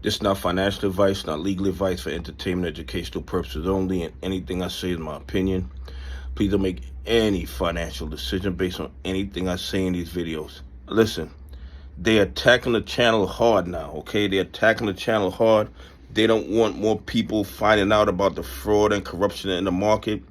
This is not financial advice, not legal advice, for entertainment, educational purposes only, and anything I say is my opinion. Please don't make any financial decision based on anything I say in these videos. Listen, they're attacking the channel hard now, okay? They're attacking the channel hard. They don't want more people finding out about the fraud and corruption in the market.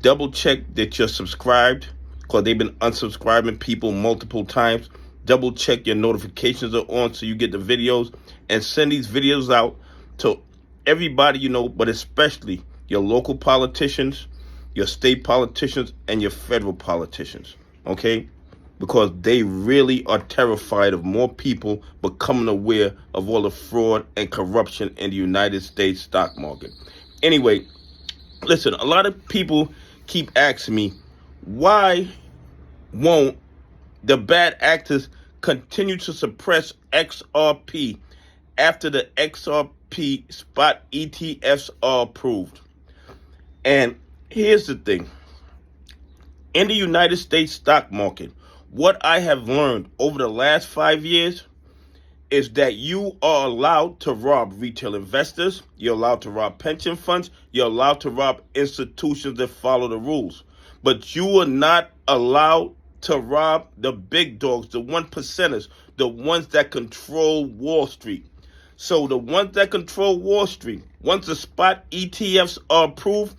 Double check that you're subscribed, because they've been unsubscribing people multiple times. Double check your notifications are on so you get the videos, and send these videos out to everybody you know, but especially your local politicians, your state politicians, and your federal politicians, okay? Because they really are terrified of more people becoming aware of all the fraud and corruption in the United States stock market. Anyway, listen, a lot of people keep asking me, why won't the bad actors continue to suppress XRP after the XRP Spot ETFs are approved? And here's the thing. In the United States stock market, what I have learned over the last 5 years is that you are allowed to rob retail investors, you're allowed to rob pension funds, you're allowed to rob institutions that follow the rules. But you are not allowed to rob the big dogs, the 1%ers, the ones that control Wall Street. So the ones that control Wall Street, once the spot ETFs are approved,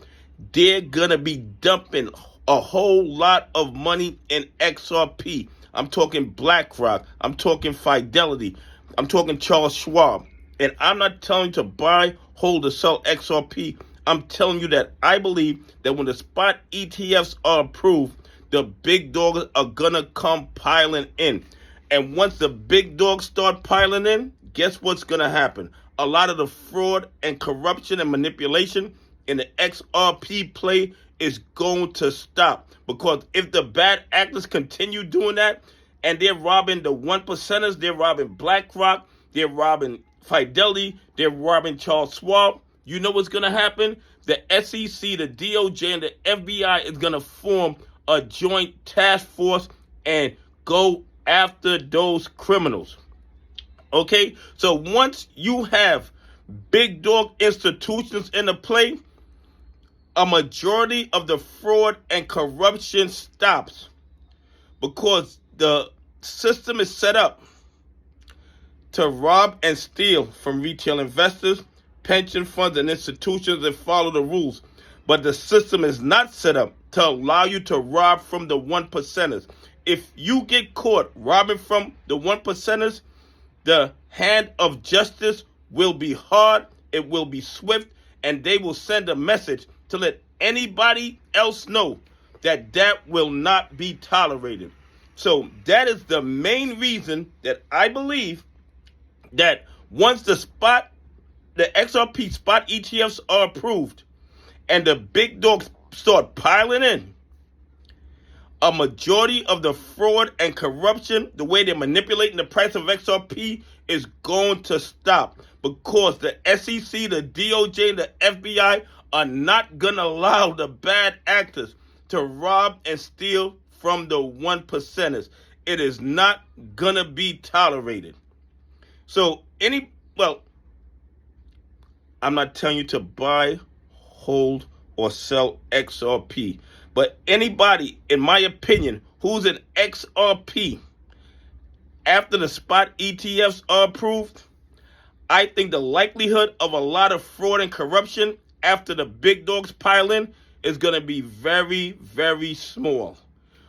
they're going to be dumping a whole lot of money in XRP. I'm talking BlackRock. I'm talking Fidelity. I'm talking Charles Schwab. And I'm not telling you to buy, hold, or sell XRP. I'm telling you that I believe that when the spot ETFs are approved, the big dogs are going to come piling in. And once the big dogs start piling in, guess what's going to happen? A lot of the fraud and corruption and manipulation in the XRP play is going to stop. Because if the bad actors continue doing that, and they're robbing the 1%ers, they're robbing BlackRock, they're robbing Fidelity, they're robbing Charles Schwab, you know what's going to happen? The SEC, the DOJ, and the FBI is going to form a joint task force and go after those criminals. Okay? So once you have big dog institutions in the play, a majority of the fraud and corruption stops, because the system is set up to rob and steal from retail investors, pension funds, and institutions that follow the rules. But the system is not set up to allow you to rob from the 1%ers. If you get caught robbing from the 1%ers, the hand of justice will be hard, it will be swift, and they will send a message to let anybody else know that that will not be tolerated. So that is the main reason that I believe that once the XRP spot ETFs are approved and the big dogs start piling in, a majority of the fraud and corruption, the way they're manipulating the price of XRP, is going to stop, because the SEC, the DOJ, and the FBI are not going to allow the bad actors to rob and steal from the 1%ers. It is not going to be tolerated. So I'm not telling you to buy, hold, or sell XRP. But anybody, in my opinion, who's an XRP, after the spot ETFs are approved, I think the likelihood of a lot of fraud and corruption after the big dogs pile in is going to be very, very small.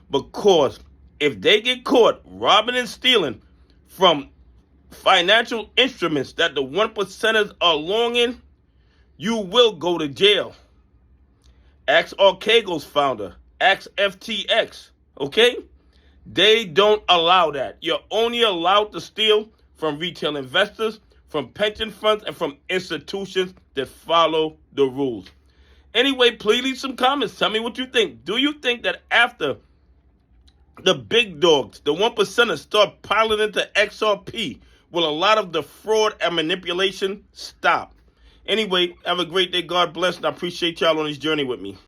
Because if they get caught robbing and stealing from financial instruments that the 1%ers are long in, you will go to jail. Ask Archegos founder, ask FTX, okay? They don't allow that. You're only allowed to steal from retail investors, from pension funds, and from institutions that follow the rules. Anyway, please leave some comments. Tell me what you think. Do you think that after the big dogs, the 1%ers, start piling into XRP, will a lot of the fraud and manipulation stop? Anyway, have a great day. God bless, and I appreciate y'all on this journey with me.